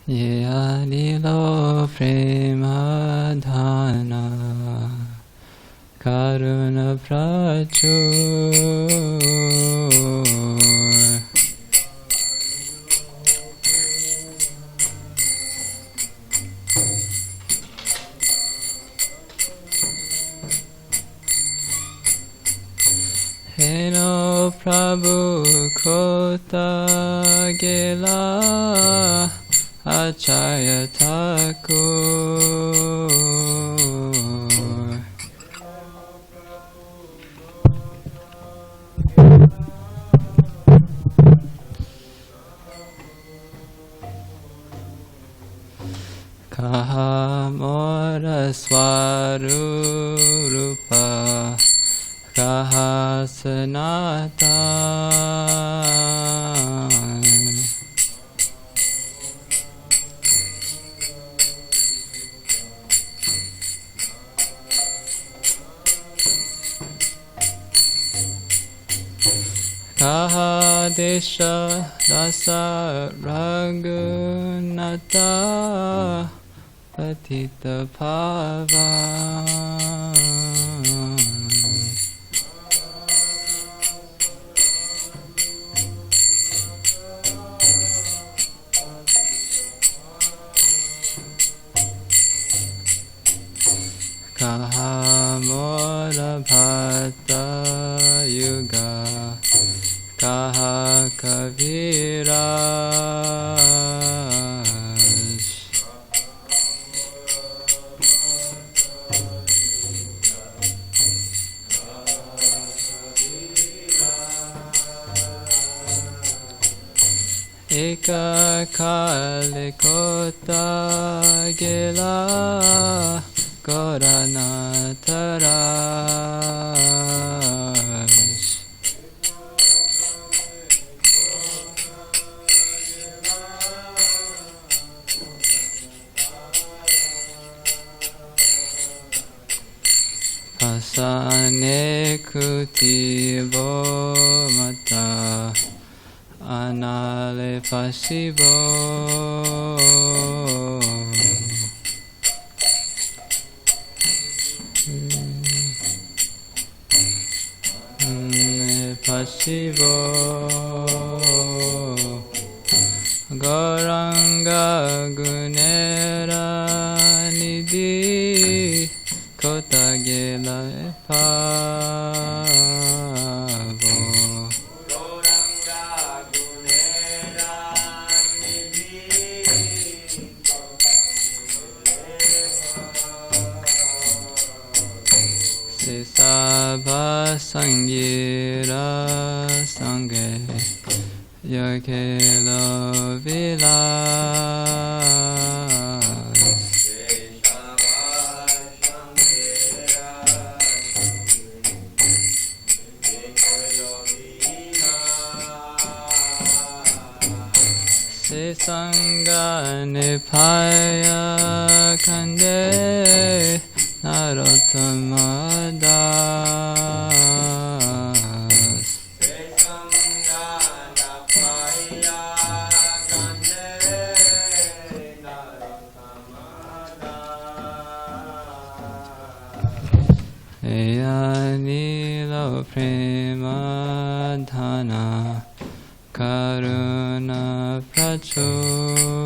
Yalilo premadhana karuna prachur Heno Prabhu Kota Gela Acharya Thakur Kaha Mora Swarupa Kaha Sanatan Kaha Desha Dasa Raghunata Patita Pavan Kaha Mora Bhatta Yuga Kaha Kaviraj Eka Kalikota Gela Goranataraj Pasane Kutibo Mata Anale Pasibo Pasibo Goranga Gunera Nidhi Kota Gela Pavo Goranga Gunera Nidhi Sisabha Sangira Sange Yakelo Vilas Sangha Nipaya Kande Narottama Das Sangha Nipaya Kande Narottama Das Eyanilo Premadhana Karuna Prachur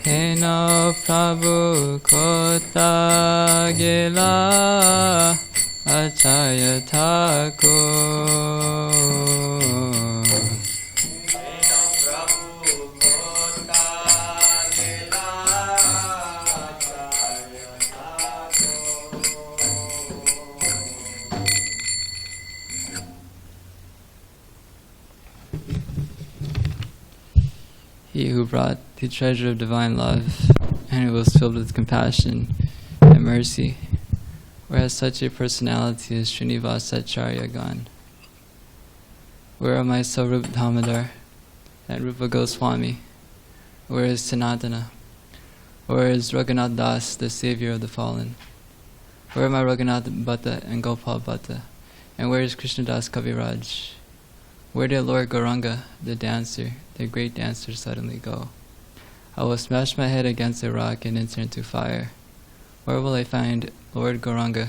Heno Prabhu Kota Gela Acharya Thakur He who brought the treasure of divine love and who was filled with compassion and mercy, where has such a personality as Srinivasacharya gone? Where are my Sarup Damodara and Rupa Goswami? Where is Sanatana? Where is Raghunath Das, the savior of the fallen? Where are my Raghunath Bhatta and Gopal Bhatta? And where is Krishnadas Kaviraj? Where did Lord Gauranga, the dancer, the great dancer, suddenly go? I will smash my head against a rock and enter into fire. Where will I find Lord Gauranga,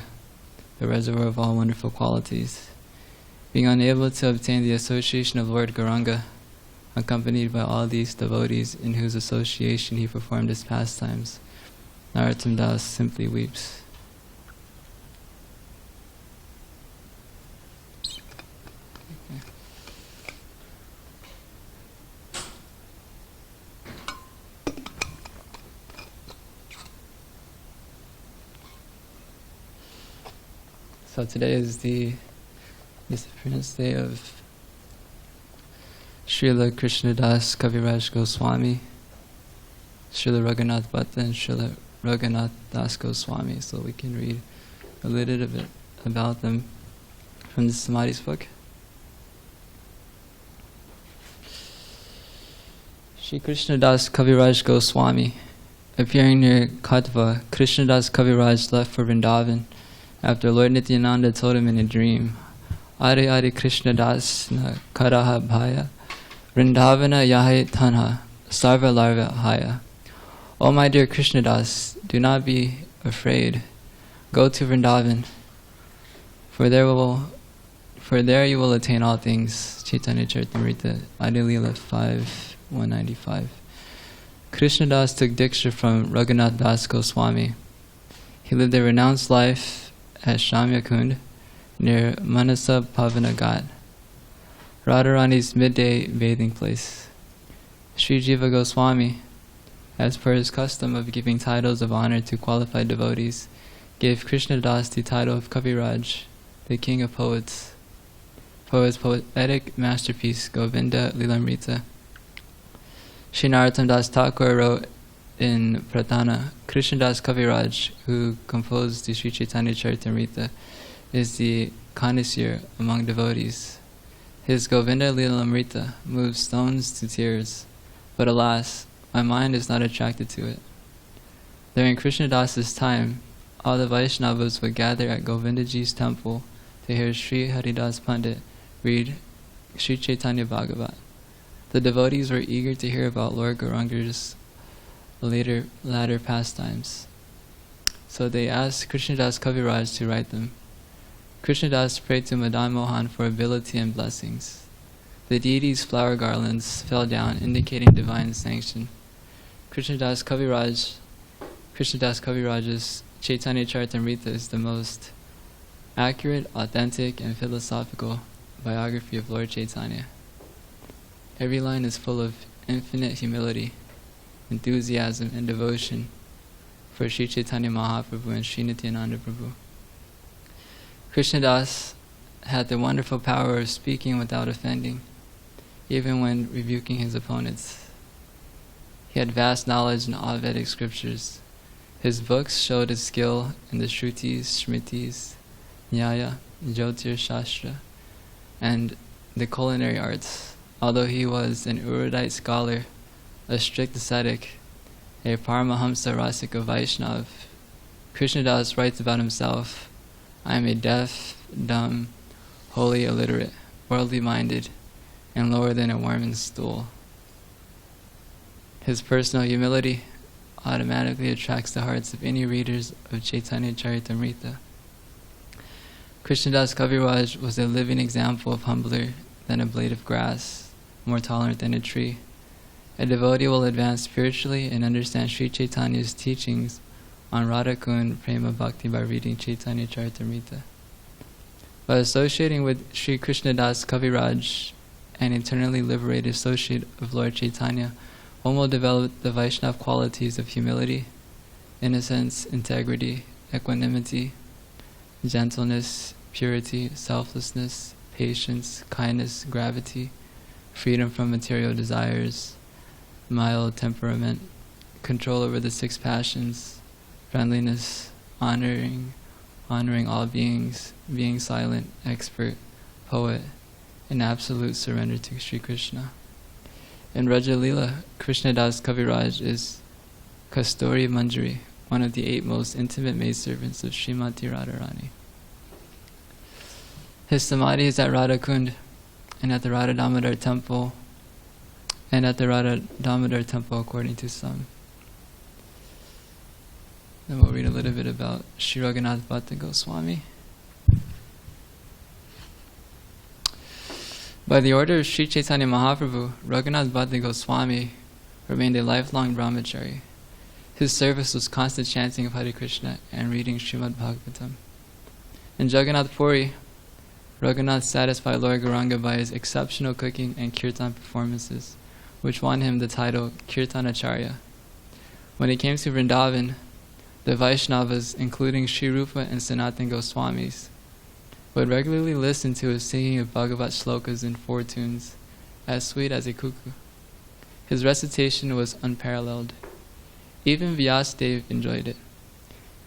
the reservoir of all wonderful qualities? Being unable to obtain the association of Lord Gauranga, accompanied by all these devotees in whose association he performed his pastimes, Narottam Das simply weeps. So today is the disappearance day of Srila Krishnadas Kaviraj Goswami, Srila Raghunath Bhatta, and Srila Raghunath Das Goswami. So we can read a little bit about them from the Samadhi's book. Shri Krishnadas Kaviraj Goswami. Appearing near Katva, Krishnadas Kaviraj left for Vrindavan after Lord Nityananda told him in a dream, Adi Adi Krishnadas na Karaha Bhaya, Vrindavana Yahe Tanha, Sarva Larva Haya. O my dear Krishnadas, do not be afraid. Go to Vrindavan, for there you will attain all things. Chaitanya Charitamrita, Adi Leela 5:195. Krishnadas took Diksha from Raghunath Das Goswami. He lived a renounced life at Shamyakund near Manasa Pavana Ghat, Radharani's midday bathing place. Sri Jiva Goswami, as per his custom of giving titles of honor to qualified devotees, gave Krishnadas the title of Kaviraj, the king of poets. For his poetic masterpiece, Govinda Lilamrita, Sri Narottam Das Thakur wrote in Pratana, Krishnadas Kaviraj, who composed the Sri Chaitanya Charitamrita, is the connoisseur among devotees. His Govinda Lilamrita moves stones to tears, but alas, my mind is not attracted to it. During Krishnadas's time, all the Vaishnavas would gather at Govindaji's temple to hear Sri Haridas Pandit read Sri Chaitanya Bhagavat. The devotees were eager to hear about Lord Gauranga's latter pastimes, so they asked Krishnadas Kaviraj to write them. Krishnadas prayed to Madan Mohan for ability and blessings. The deity's flower garlands fell down, indicating divine sanction. Krishnadas Kaviraj's Chaitanya Charitamrita is the most accurate, authentic, and philosophical biography of Lord Chaitanya. Every line is full of infinite humility, enthusiasm, and devotion for Sri Chaitanya Mahaprabhu and Sri Nityananda Prabhu. Krishnadas had the wonderful power of speaking without offending, even when rebuking his opponents. He had vast knowledge in all Vedic scriptures. His books showed his skill in the Shrutis, Smritis, Nyaya, Jyotir Shastra, and the culinary arts. Although he was an erudite scholar, a strict ascetic, a Paramahamsa Rasika Vaishnav, Krishnadas writes about himself, I am a deaf, dumb, wholly illiterate, worldly minded, and lower than a worm's stool. His personal humility automatically attracts the hearts of any readers of Chaitanya Charitamrita. Krishnadas Kaviraj was a living example of humbler than a blade of grass, more tolerant than a tree. A devotee will advance spiritually and understand Sri Chaitanya's teachings on Radhakund Prema Bhakti by reading Chaitanya Charitamrita. By associating with Sri Krishnadas Kaviraj, an eternally liberated associate of Lord Chaitanya, one will develop the Vaishnava qualities of humility, innocence, integrity, equanimity, gentleness, purity, selflessness, patience, kindness, gravity, freedom from material desires, mild temperament, control over the 6 passions, friendliness, honoring all beings, being silent, expert, poet, and absolute surrender to Sri Krishna. In Raja Leela, Krishnadas Kaviraj is Kasturi Manjari, one of the 8 most intimate maidservants of Srimati Radharani. His samadhi is at Radhakund and at the Radha Damodara temple, according to some. Then we'll read a little bit about Sri Raghunath Bhatta Goswami. By the order of Sri Chaitanya Mahaprabhu, Raghunath Bhatta Goswami remained a lifelong brahmachari. His service was constant chanting of Hare Krishna and reading srimadbhagavatam. In Jagannath Puri, Raghunath satisfied Lord Gauranga by his exceptional cooking and kirtan performances, which won him the title Kirtanacharya. When he came to Vrindavan, the Vaishnavas, including Sri Rupa and Sanatan Goswamis, would regularly listen to his singing of Bhagavat shlokas in 4 tunes, as sweet as a cuckoo. His recitation was unparalleled. Even Vyasadeva enjoyed it.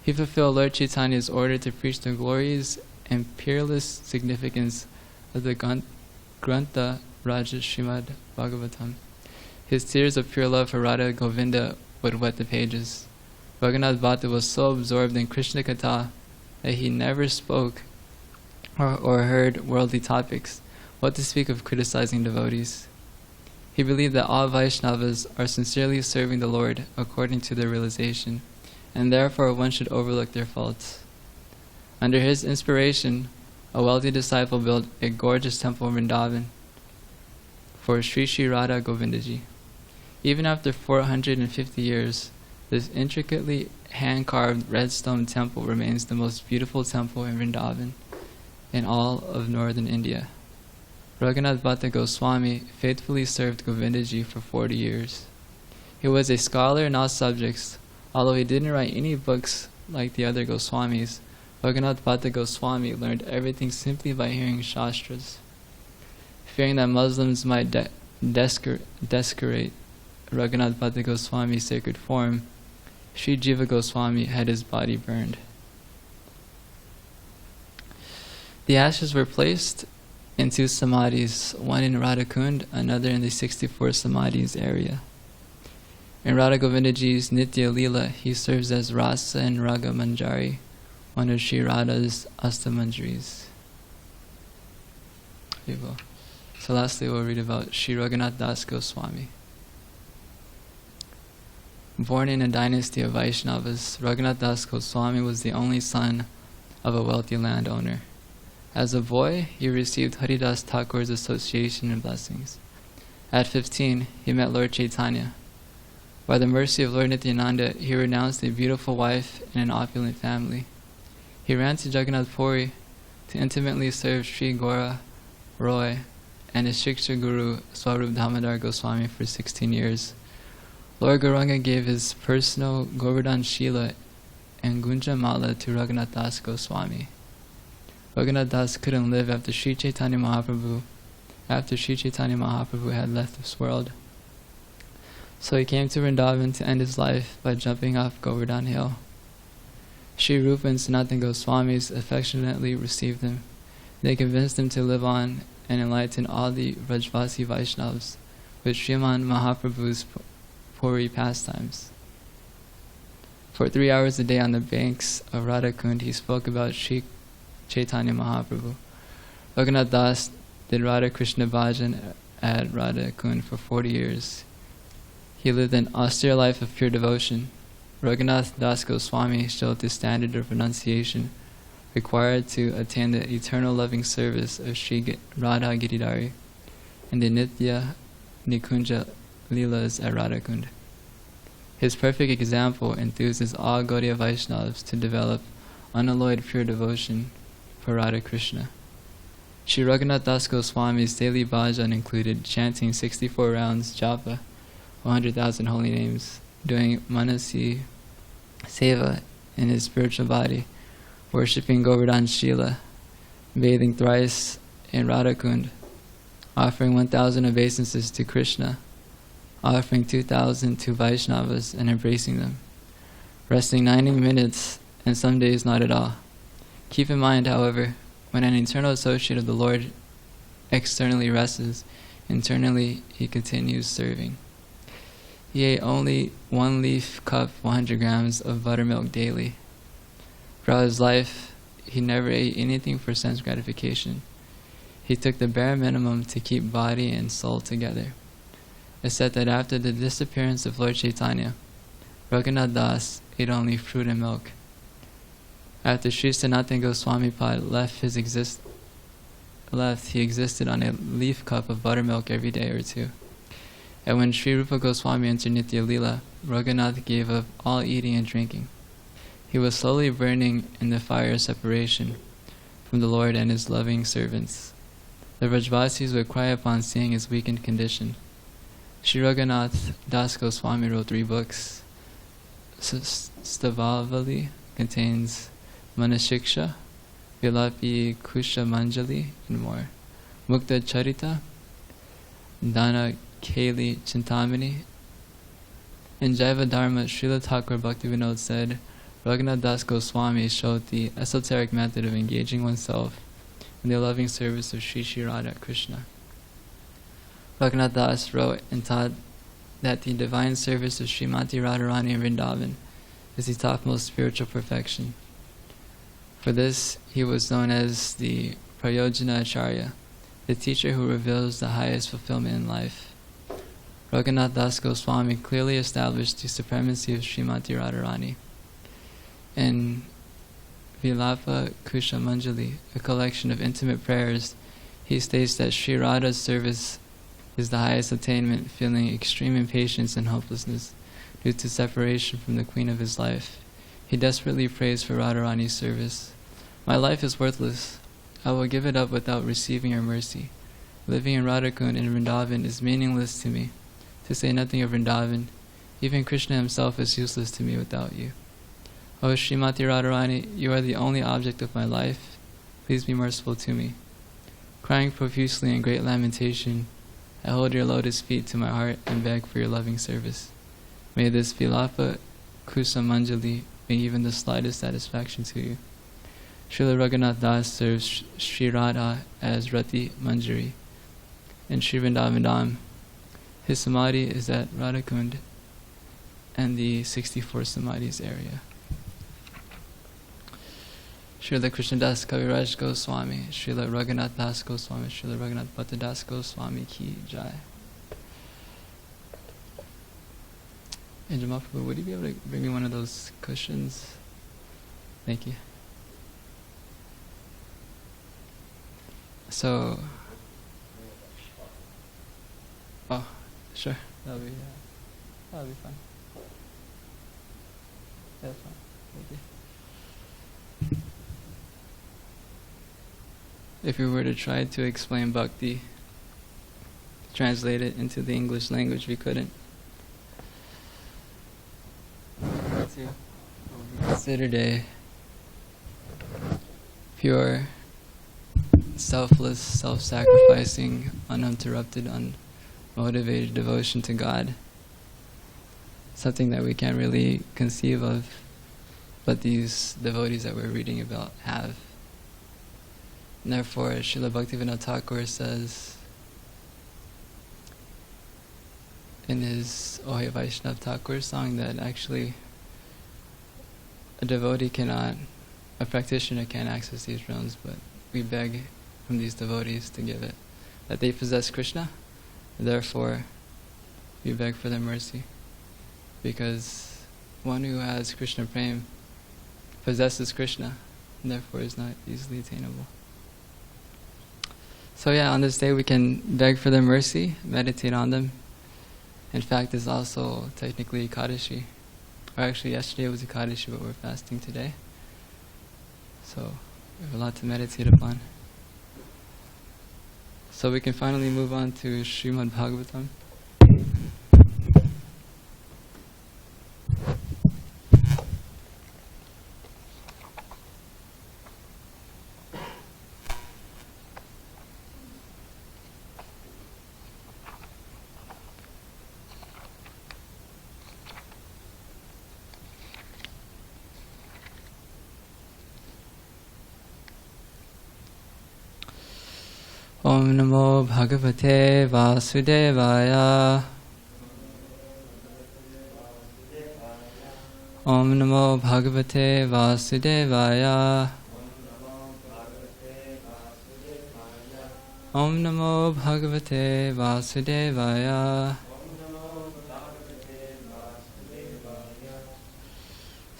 He fulfilled Lord Chaitanya's order to preach the glories and peerless significance of the Grantha Raja Srimad Bhagavatam. His tears of pure love for Radha Govinda would wet the pages. Raghunath Bhatta was so absorbed in Krishna Katha that he never spoke or heard worldly topics, what to speak of criticizing devotees. He believed that all Vaishnavas are sincerely serving the Lord according to their realization, and therefore one should overlook their faults. Under his inspiration, a wealthy disciple built a gorgeous temple in Vrindavan for Sri Sri Radha Govindaji. Even after 450 years, this intricately hand-carved red stone temple remains the most beautiful temple in Vrindavan in all of northern India. Raghunath Bhatta Goswami faithfully served Govindaji for 40 years. He was a scholar in all subjects. Although he didn't write any books like the other Goswamis, Raghunath Bhatta Goswami learned everything simply by hearing Shastras. Fearing that Muslims might desecrate Raghunath Bhatta Goswami's sacred form, Sri Jiva Goswami had his body burned. The ashes were placed in 2 samadhis, one in Radhakund, another in the 64 samadhis area. In Radha Govindaji's Nitya Leela, he serves as Rasa and Raga Manjari, one of Sri Radha's Astamanjaris. So lastly we'll read about Sri Raghunath Das Goswami. Born in a dynasty of Vaishnavas, Raghunath Das Goswami was the only son of a wealthy landowner. As a boy, he received Haridas Thakur's association and blessings. At 15, he met Lord Chaitanya. By the mercy of Lord Nityananda, he renounced a beautiful wife and an opulent family. He ran to Jagannath Puri to intimately serve Sri Gora Roy and his Shiksha Guru Swarup Damodara Goswami for 16 years. Lord Gauranga gave his personal Govardhan Shila and Gunja Mala to Raghunath Das Goswami. Raghunath Das couldn't live after Sri Chaitanya Mahaprabhu had left this world. So he came to Vrindavan to end his life by jumping off Govardhan Hill. Sri Rupa and Sanatan Goswamis affectionately received him. They convinced him to live on and enlighten all the Vrajvasi Vaishnavas with Sriman Mahaprabhu's Puri pastimes. For 3 hours a day on the banks of Radhakund, he spoke about Sri Chaitanya Mahaprabhu. Raghunath Das did Radha Krishna Bhajan at Radhakund for 40 years. He lived an austere life of pure devotion. Raghunath Das Goswami showed the standard of renunciation required to attain the eternal loving service of Sri Radha Giridhari in the Nitya Nikunja Leelas at Radhakund. His perfect example enthuses all Gaudiya Vaishnavas to develop unalloyed pure devotion for Radha Krishna. Sri Raghunath Das Goswami's daily bhajan included chanting 64 rounds japa, 100,000 holy names, doing manasi seva in his spiritual body, worshipping Govardhan Shila, bathing thrice in Radhakund, offering 1,000 obeisances to Krishna, offering 2,000 to Vaishnavas and embracing them, resting 90 minutes and some days not at all. Keep in mind, however, when an eternal associate of the Lord externally rests, internally he continues serving. He ate only 1 leaf cup, 100 grams of buttermilk daily. Throughout his life, he never ate anything for sense gratification. He took the bare minimum to keep body and soul together. It's said that after the disappearance of Lord Chaitanya, Raghunath Das ate only fruit and milk. After Sri Sanatana Goswami Pad he existed on a leaf cup of buttermilk every day or two. And when Sri Rupa Goswami entered Nitya Lila, Raghunath gave up all eating and drinking. He was slowly burning in the fire of separation from the Lord and his loving servants. The Vrajvasis would cry upon seeing his weakened condition. Sri Raghunath Das Goswami wrote 3 books. Stavavali contains Manashiksha, Vilapi Kusha Manjali, and more. Mukta Charita, Dana Kali Chintamani. In Jaiva Dharma, Srila Thakur Bhaktivinoda said, Raghunath Das Goswami showed the esoteric method of engaging oneself in the loving service of Sri Sri Radha Krishna. Raghunath Das wrote and taught that the divine service of Srimati Radharani in Vrindavan is the topmost spiritual perfection. For this, he was known as the Prayojana Acharya, the teacher who reveals the highest fulfillment in life. Raghunath Das Goswami clearly established the supremacy of Srimati Radharani. In Vilapa Kusha Manjali, a collection of intimate prayers, he states that Sri Radha's service is the highest attainment, feeling extreme impatience and hopelessness due to separation from the queen of his life. He desperately prays for Radharani's service. My life is worthless. I will give it up without receiving your mercy. Living in Radhakund in Vrindavan is meaningless to me. To say nothing of Vrindavan, even Krishna himself is useless to me without you. O Srimati Radharani, you are the only object of my life. Please be merciful to me. Crying profusely in great lamentation, I hold your lotus feet to my heart and beg for your loving service. May this Vilapa Kusa Manjali bring even the slightest satisfaction to you. Srila Raghunath Das serves Sri Radha as Rati Manjari in Sri Vrindavan Dham. His samadhi is at Radhakund and the 64 samadhis area. Srila Krishnadas Kaviraj Goswami, Srila Raghunath Das Goswami, Srila Raghunath Bhatta Das Goswami Ki Jai. And Jamal Prabhu, would you be able to bring me one of those cushions? Thank you. So, oh, sure, that'll be fine. That's fine. Thank you. If we were to try to explain bhakti, translate it into the English language, we couldn't. To considered a pure, selfless, self-sacrificing, uninterrupted, unmotivated devotion to God. Something that we can't really conceive of, but these devotees that we're reading about have. And therefore, Srila Bhaktivinoda Thakur says in his Ohe Vaishnav Thakur song that actually a practitioner can't access these realms, but we beg from these devotees to give it. That they possess Krishna, and therefore we beg for their mercy. Because one who has Krishna Prem possesses Krishna, and therefore is not easily attainable. So yeah, on this day we can beg for their mercy, meditate on them. In fact, it's also technically Ekadashi. Or actually, yesterday was Ekadashi, but we're fasting today. So we have a lot to meditate upon. So we can finally move on to srimadbhagavatam. Om Namo Bhagavate Vasudevaya. Om Namo Bhagavate Vasudevaya. Om Namo Bhagavate Vasudevaya.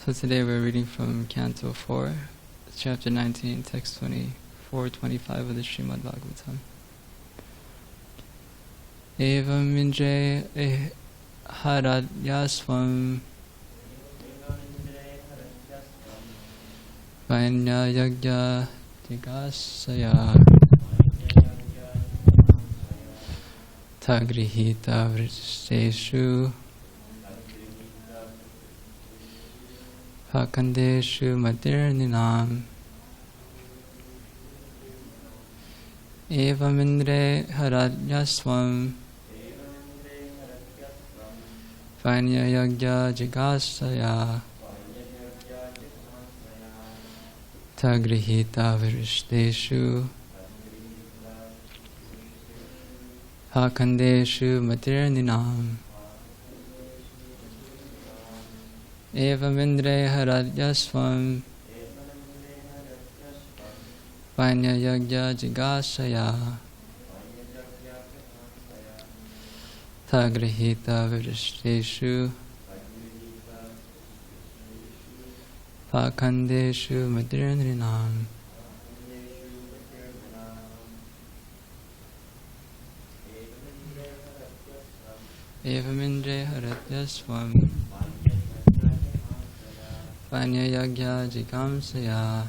So today we're reading from Canto 4, Chapter 19, Text 24-25 of the srimadbhagavatam. Evam Indre Haradyasvam Vanya Yagya Digasaya Tagrihita Vristeshu Pakandeshu Madirninam Evam Indre Haradyasvam Vanya Yagya Jigasaya Tagrihita Virishteshu Hakandeshu Matirninam Evam Indre Haradyasvam Vanya Yagya Jigasaya Tagrihita Virishteshu Pakandeshu Madirninam. Evam Indre Haradyasvam Vanya Yagya Jigamsaya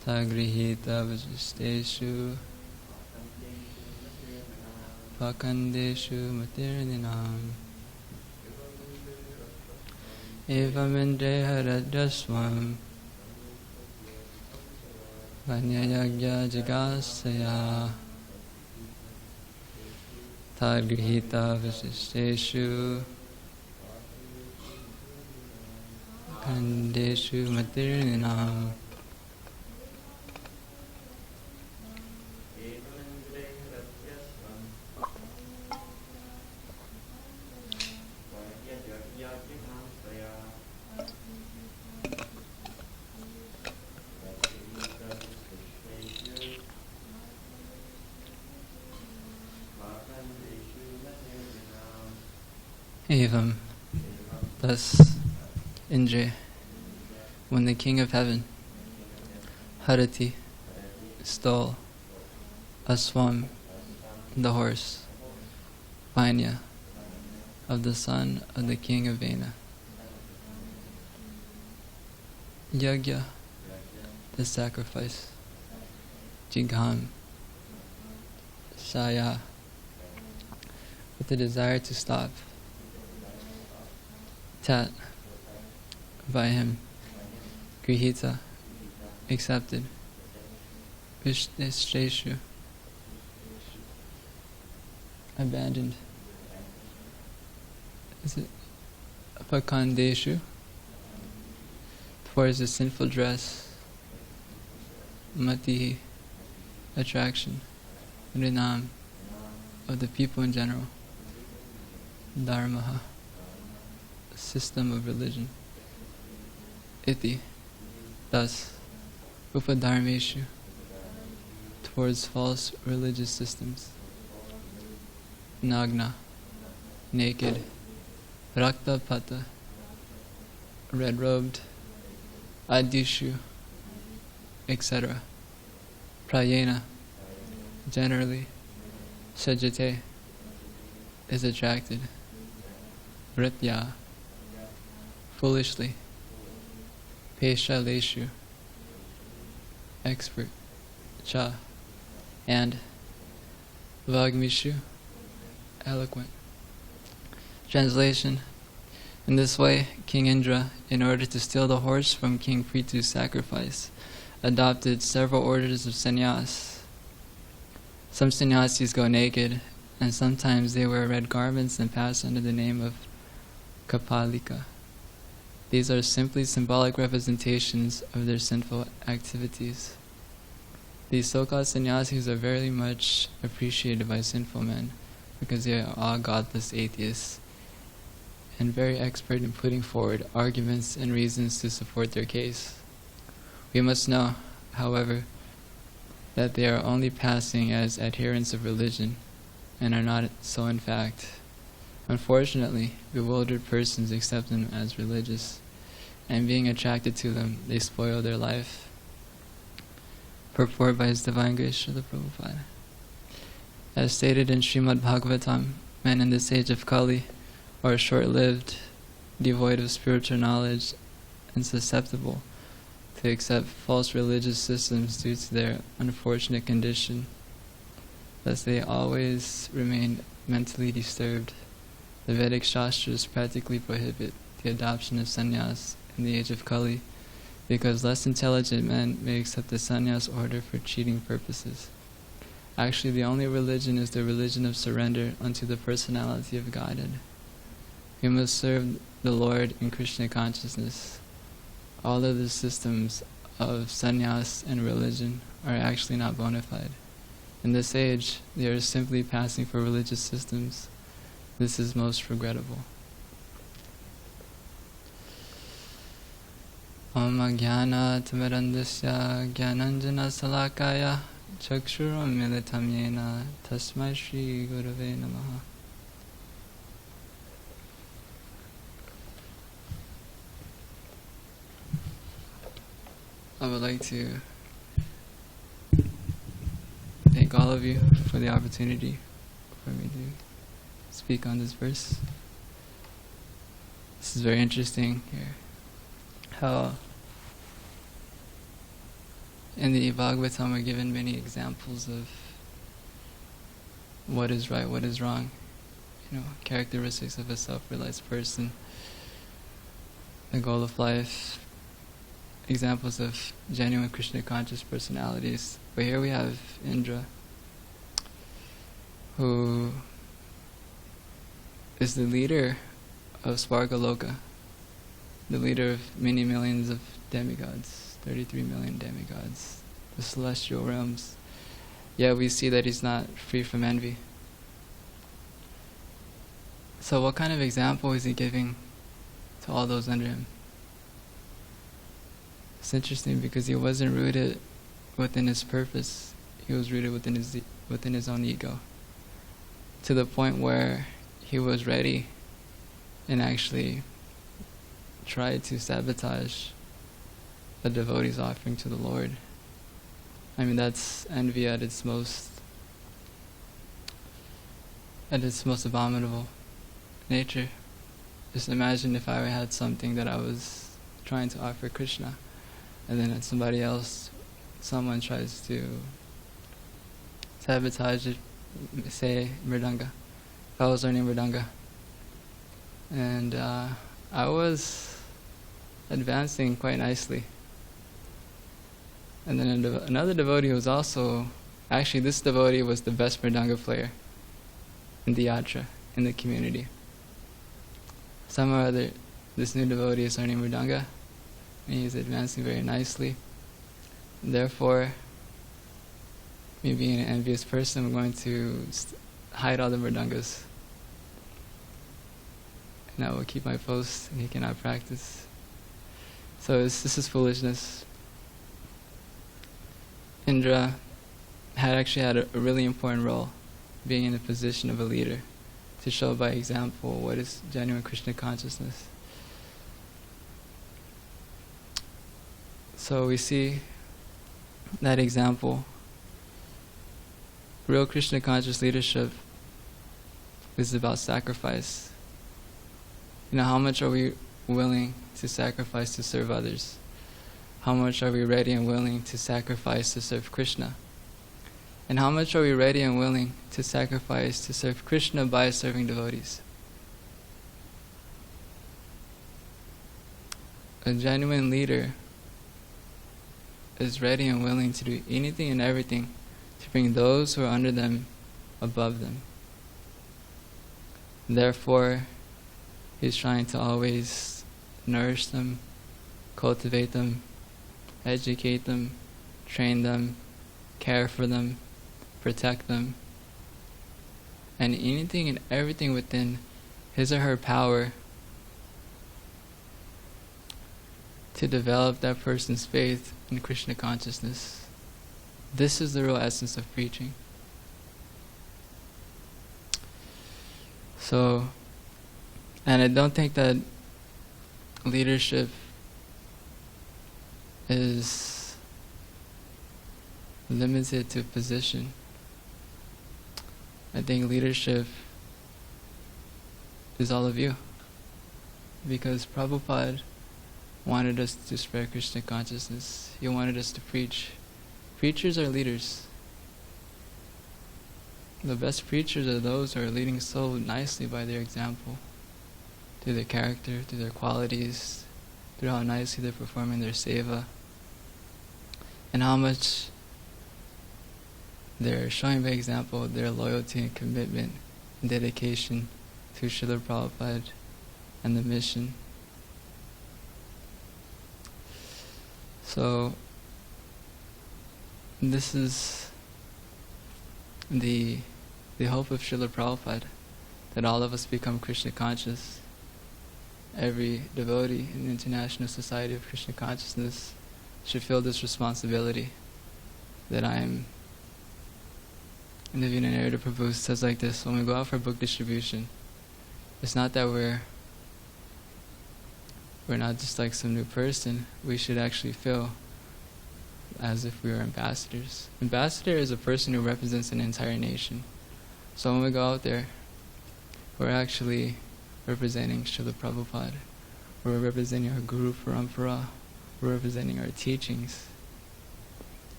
Tagrihita Vajisteshu Pakandeshu Matirninam. Evam Indre Haradyasvam Vanya Yagya Jigasaya Tagrihita Vajisteshu Pakandeshu Matirninam. Evam, thus, Indra, when the king of heaven, Harati, stole Aswam, the horse, Vanya, of the son of the king of Vena, Yagya, the sacrifice, Jigham, Saya, with the desire to stop, Tat, by him, Grihita, accepted, Vishteshu, abandoned, is it Pakandeshu, towards the sinful dress, Mati, attraction, Rinam, of the people in general, Dharmaha, system of religion, Iti, thus, Upadharmeshu, towards false religious systems, Nagna, naked, Rakta Pata, red-robed, Adishu, etc. Prayena, generally, Sajate, is attracted, Vritya, foolishly, Pesha Leshu, expert, Cha, and Vagmishu, eloquent. Translation: in this way, King Indra, in order to steal the horse from King Prithu's sacrifice, adopted several orders of sannyas. Some sannyasis go naked, and sometimes they wear red garments and pass under the name of Kapalika. These are simply symbolic representations of their sinful activities. These so-called sannyasis are very much appreciated by sinful men, because they are all godless atheists, and very expert in putting forward arguments and reasons to support their case. We must know, however, that they are only passing as adherents of religion and are not so in fact. Unfortunately, bewildered persons accept them as religious, and being attracted to them, they spoil their life. Purport by His Divine Grace Srila Prabhupada. As stated in srimadbhagavatam, men in this age of Kali are short-lived, devoid of spiritual knowledge, and susceptible to accept false religious systems due to their unfortunate condition. Thus they always remain mentally disturbed. The Vedic Shastras practically prohibit the adoption of sannyas in the age of Kali, because less intelligent men may accept the sannyas order for cheating purposes. Actually, the only religion is the religion of surrender unto the personality of Godhead. We must serve the Lord in Krishna consciousness. All of the systems of sannyas and religion are actually not bona fide. In this age, they are simply passing for religious systems. This is most regrettable. Om Jnana Timirandasya Jnananjana Salakaya Chakshuram Militam Yena Tasmai Shri Gurave Namaha. I would like to thank all of you for the opportunity for me to speak on this verse. This is very interesting here. How in the Bhagavatam are given many examples of what is right, what is wrong, characteristics of a self-realized person, the goal of life, examples of genuine Krishna conscious personalities. But here we have Indra, who is the leader of Svargaloka, the leader of many millions of demigods, 33 million demigods, the celestial realms. Yet we see that he's not free from envy. So what kind of example is he giving to all those under him? It's interesting because he wasn't rooted within his purpose. He was rooted within his own ego, to the point where he was ready and actually tried to sabotage a devotee's offering to the Lord. I mean, that's envy at its most abominable nature. Just imagine if I had something that I was trying to offer Krishna, and then someone tries to sabotage it, say mridanga. If I was learning mridanga, and I was advancing quite nicely, and then another devotee was also, actually this devotee was the best mridanga player in the yatra, in the community. Some or other, this new devotee is learning mridanga, and he's advancing very nicely. Therefore, me being an envious person, I'm going to hide all the mridangas, and I will keep my post, and he cannot practice. So this is foolishness. Indra had a really important role, being in the position of a leader, to show by example what is genuine Krishna consciousness. So we see that example. Real Krishna conscious leadership is about sacrifice. How much are we willing to sacrifice to serve others? How much are we ready and willing to sacrifice to serve Krishna? And how much are we ready and willing to sacrifice to serve Krishna by serving devotees? A genuine leader is ready and willing to do anything and everything to bring those who are under them above them. Therefore, he's trying to always nourish them, cultivate them, educate them, train them, care for them, protect them, and anything and everything within his or her power to develop that person's faith in Krishna consciousness. This is the real essence of preaching. So, and I don't think that leadership is limited to position. I think leadership is all of you. Because Prabhupada wanted us to spread Krishna consciousness. He wanted us to preach. Preachers are leaders. The best preachers are those who are leading so nicely by their example, through their character, through their qualities, through how nicely they're performing their seva, and how much they're showing by example their loyalty and commitment and dedication to Srila Prabhupada and the mission. So this is the hope of Srila Prabhupada, that all of us become Krishna conscious. Every devotee in the International Society of Krishna Consciousness should feel this responsibility, that I'm. And the Vinaya Prabhu says like this: when we go out for book distribution, it's not that we're not just like some new person. We should actually feel as if we were ambassadors. Ambassador is a person who represents an entire nation. So when we go out there, we're actually representing Srila Prabhupada. We're representing our Guru Parampara. We're representing our teachings.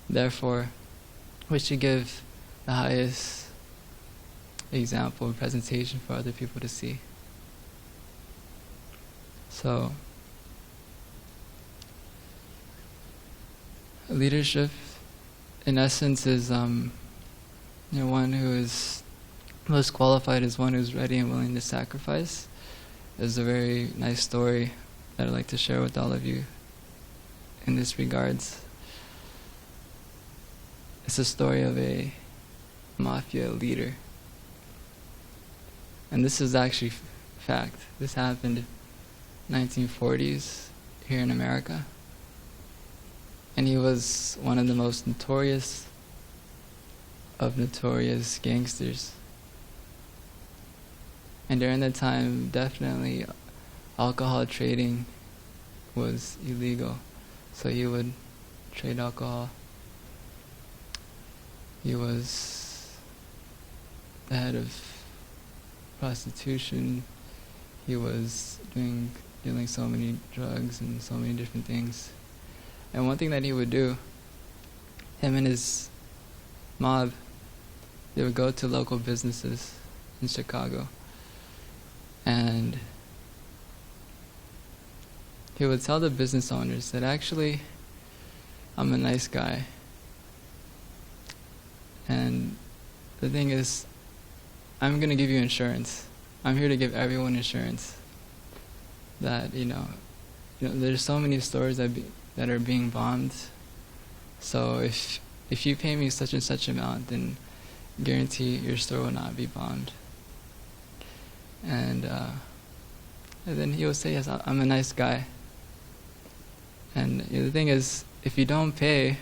Therefore, we should give the highest example and presentation for other people to see. So, leadership, in essence, is one who is most qualified is one who's ready and willing to sacrifice. There's a very nice story that I'd like to share with all of you in this regards. It's a story of a mafia leader. And this is actually fact. This happened in 1940s here in America. And he was one of the most notorious of notorious gangsters. And during that time, definitely alcohol trading was illegal. So he would trade alcohol. He was the head of prostitution. He was dealing so many drugs and so many different things. And one thing that he would do, him and his mob, they would go to local businesses in Chicago, and he would tell the business owners that actually, I'm a nice guy. And the thing is, I'm going to give you insurance. I'm here to give everyone insurance. That, there's so many stores that are being bombed. So if you pay me such and such amount, then guarantee your store will not be bombed. And then he would say, yes, I'm a nice guy. And the thing is, if you don't pay,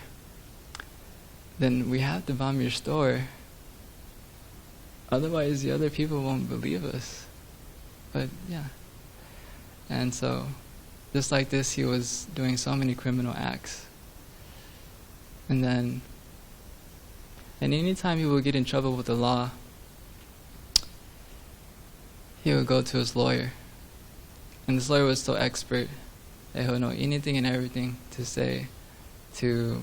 then we have to bomb your store. Otherwise, the other people won't believe us. But yeah. And so, just like this, he was doing so many criminal acts. And anytime he would get in trouble with the law, he would go to his lawyer. And this lawyer was so expert that he would know anything and everything to say to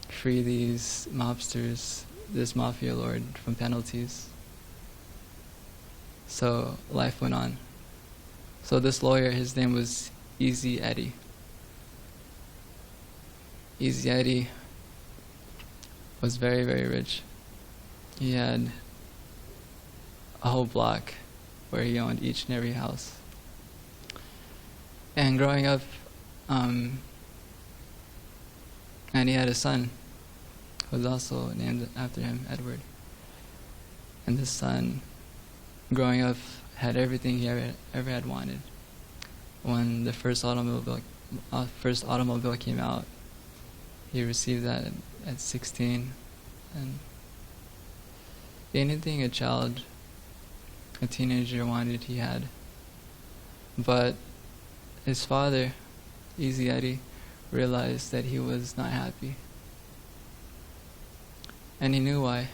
free these mobsters, this mafia lord, from penalties. So life went on. So this lawyer, his name was Easy Eddie. Easy Eddie was very, very rich. He had a whole block where he owned each and every house. And growing up, and he had a son who was also named after him, Edward. And this son, growing up, had everything he ever had wanted. when the first automobile came out, he received that at 16, and anything a teenager wanted, he had. But his father, Easy Eddie, realized that he was not happy. And he knew why.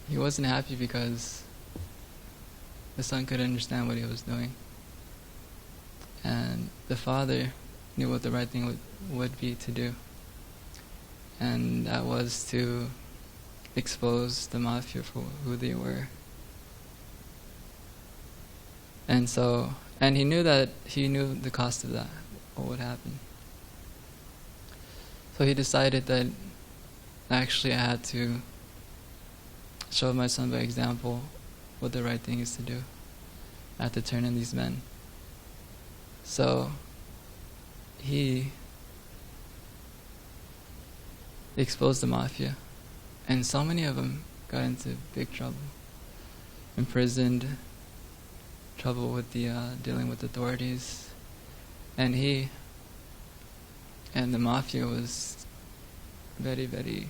He wasn't happy because the son couldn't understand what he was doing. And the father knew what the right thing would be to do. And that was to expose the mafia for who they were. And he knew the cost of that, what would happen. So he decided that actually I had to show my son by example what the right thing is to do. I had to turn in these men. So he exposed the mafia, and so many of them got into big trouble, imprisoned, trouble with the dealing with authorities, and the mafia was very, very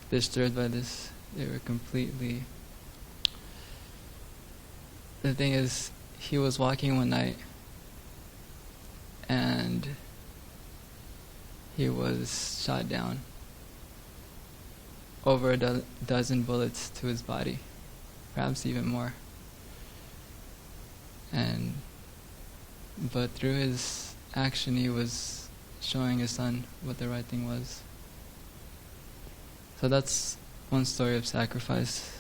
disturbed by this. They were completely. The thing is, he was walking one night, and he was shot down. Over a dozen bullets to his body, perhaps even more. But through his action, he was showing his son what the right thing was. So that's one story of sacrifice.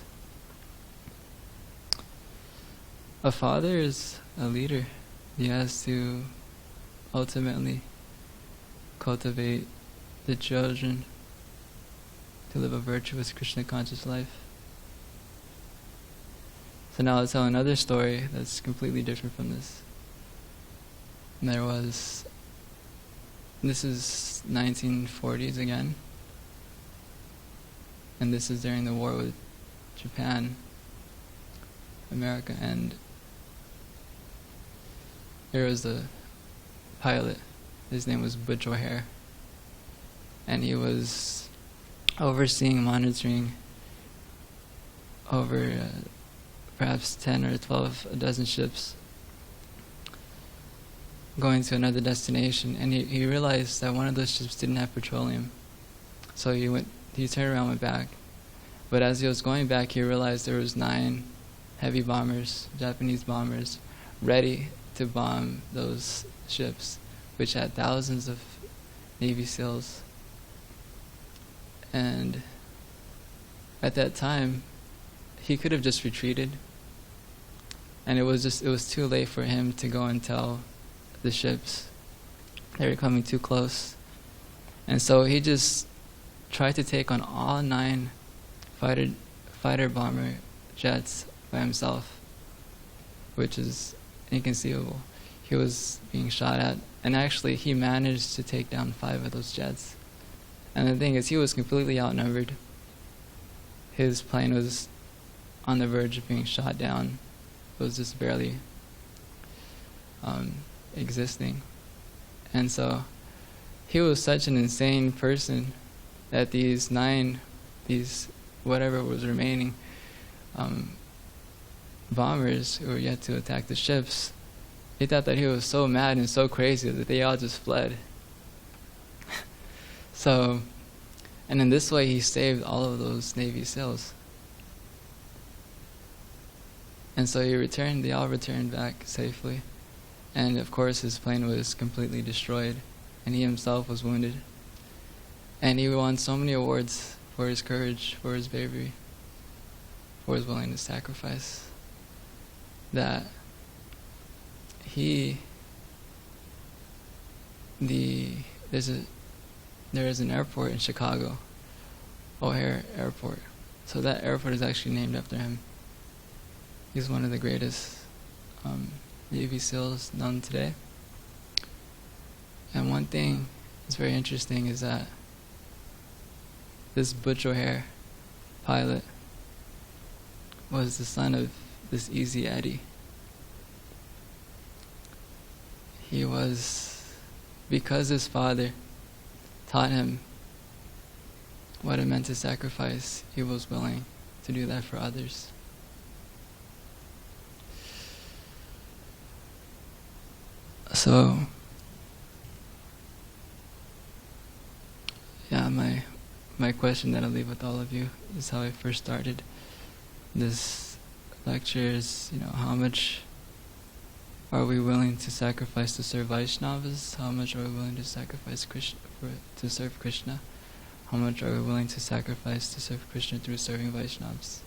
A father is a leader. He has to ultimately cultivate the children to live a virtuous Krishna conscious life. So now I'll tell another story that's completely different from this. And this is 1940s again, and this is during the war with Japan, America, and there was a pilot. His name was Butch O'Hare, and he was monitoring over perhaps 10 or 12, a dozen ships going to another destination, and he realized that one of those ships didn't have petroleum. So he turned around and went back. But as he was going back, he realized there was 9 heavy bombers, Japanese bombers, ready to bomb those ships, which had thousands of Navy SEALs. And at that time, he could have just retreated, and it was too late for him to go and tell the ships they were coming too close. And so he just tried to take on all 9 fighter bomber jets by himself, which is inconceivable. He was being shot at, and actually he managed to take down 5 of those jets. And the thing is, he was completely outnumbered. His plane was on the verge of being shot down. It was just barely existing. And so he was such an insane person that these whatever was remaining bombers who were yet to attack the ships, he thought that he was so mad and so crazy that they all just fled. So, and in this way he saved all of those Navy SEALs. And so they all returned back safely. And of course his plane was completely destroyed, and he himself was wounded. And he won so many awards for his courage, for his bravery, for his willingness to sacrifice, that there is an airport in Chicago, O'Hare Airport. So that airport is actually named after him. He's one of the greatest Navy SEALs known today. And one thing that's very interesting is that this Butch O'Hare pilot was the son of this Easy Eddie. he was, because his father taught him what it meant to sacrifice, he was willing to do that for others. So, yeah, my question that I'll leave with all of you is how I first started this lecture is, how much are we willing to sacrifice to serve Vaishnavas? How much are we willing to sacrifice to serve Krishna? How much are we willing to sacrifice to serve Krishna through serving Vaishnavas?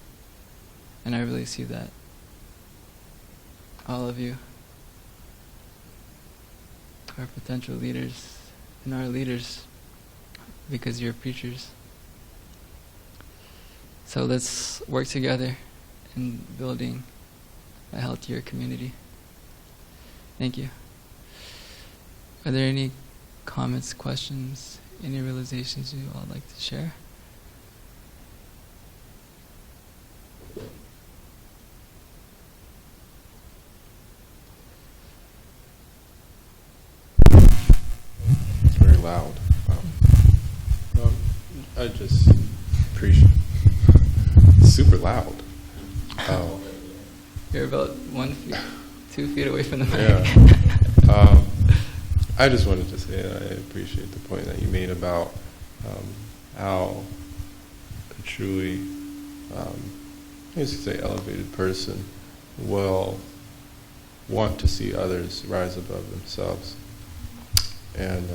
And I really see that. All of you are potential leaders and are leaders because you're preachers. So let's work together in building a healthier community. Thank you. Are there any comments, questions, any realizations you all like to share? It's very loud. I just appreciate it. Super loud. You're about 2 feet away from the mic. Yeah. I just wanted to say I appreciate the point that you made about how a truly, I used to say, elevated person will want to see others rise above themselves. And,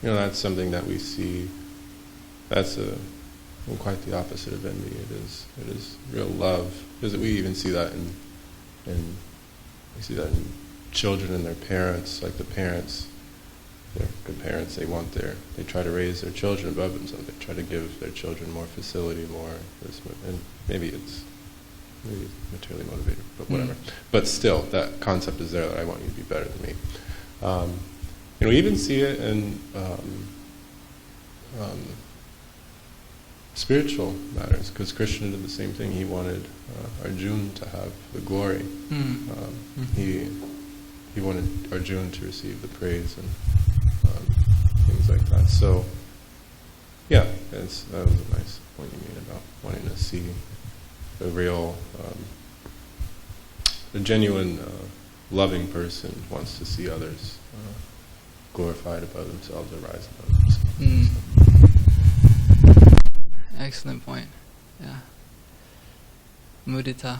that's something that we see. That's quite the opposite of envy. It is real love. Because we even see that in children and their parents. Like the parents, they're good parents. They try to raise their children above themselves. They try to give their children more facility, and maybe it's materially motivated, but whatever. But still, that concept is there that I want you to be better than me. We even see it in spiritual matters, because Krishna did the same thing. He wanted Arjuna to have the glory. He wanted Arjuna to receive the praise and things like that. So, yeah, that was a nice point you made about wanting to see the real, the genuine loving person wants to see others glorified above themselves or rise above themselves. Excellent point. Yeah. Mudita.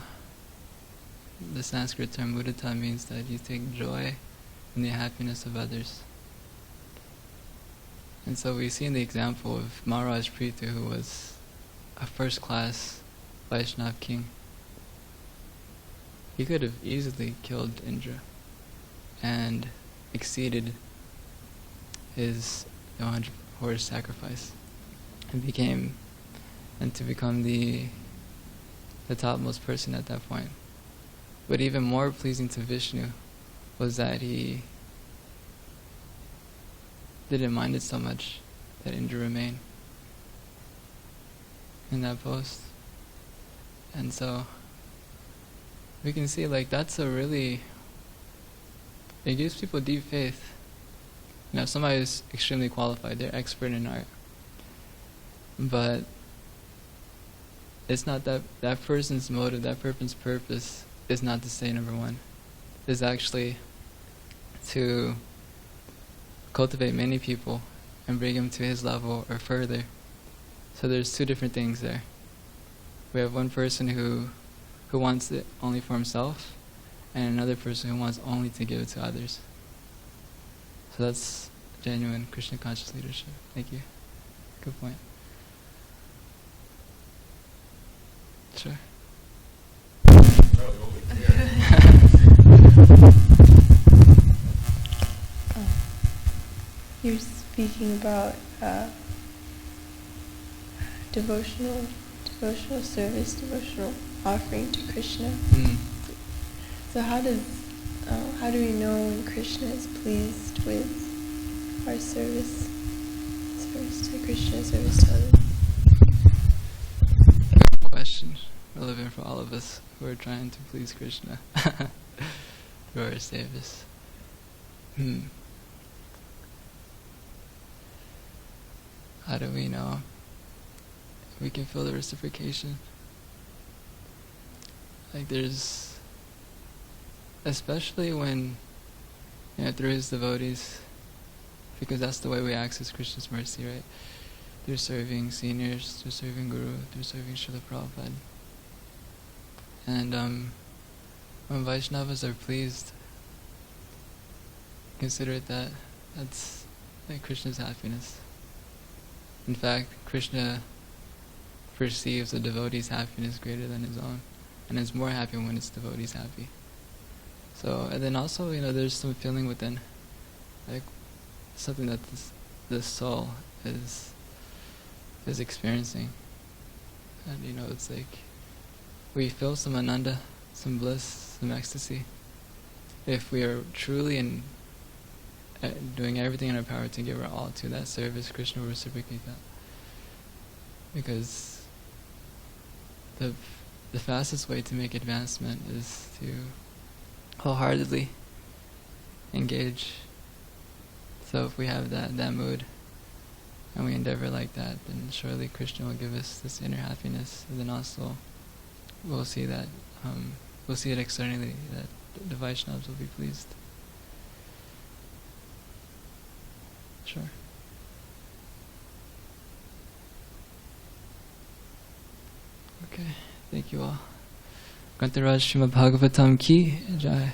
The Sanskrit term mudita means that you take joy in the happiness of others. And so we see in the example of Maharaj Prithu, who was a first-class Vaishnav king. He could have easily killed Indra and exceeded his 100-horse sacrifice and to become the topmost person at that point. But even more pleasing to Vishnu was that he didn't mind it so much that Indra remained in that post. And so we can see that's it gives people deep faith. If somebody is extremely qualified, they're expert in art, but it's not that person's motive, that person's purpose is not to say number one. Is actually to cultivate many people and bring them to his level or further. So there's two different things there. We have one person who wants it only for himself, and another person who wants only to give it to others. So that's genuine Krishna conscious leadership. Thank you. Good point. Sure. You're speaking about devotional service, devotional offering to Krishna. So how do we know when Krishna is pleased with our service to Krishna, service to others? Good question, relevant for all of us who are trying to please Krishna through our service. How do we know we can feel the reciprocation? Like there's, especially when, through his devotees, because that's the way we access Krishna's mercy, right? Through serving seniors, through serving Guru, through serving Srila Prabhupada. And when Vaishnavas are pleased, consider it that's like Krishna's happiness. In fact, Krishna perceives the devotee's happiness greater than his own, and is more happy when his devotee's happy. So, and then also, there's some feeling within, like something that the soul is experiencing, and it's like we feel some ananda, some bliss, some ecstasy. If we are truly doing everything in our power to give our all to that service, Krishna will reciprocate that. Because the fastest way to make advancement is to wholeheartedly engage. So if we have that mood, and we endeavor like that, then surely Krishna will give us this inner happiness, and then also we'll see that, we'll see it externally, that the Vaishnavas will be pleased. Sure. Okay, thank you all. Grantaraj Srimad Bhagavatam ki jai.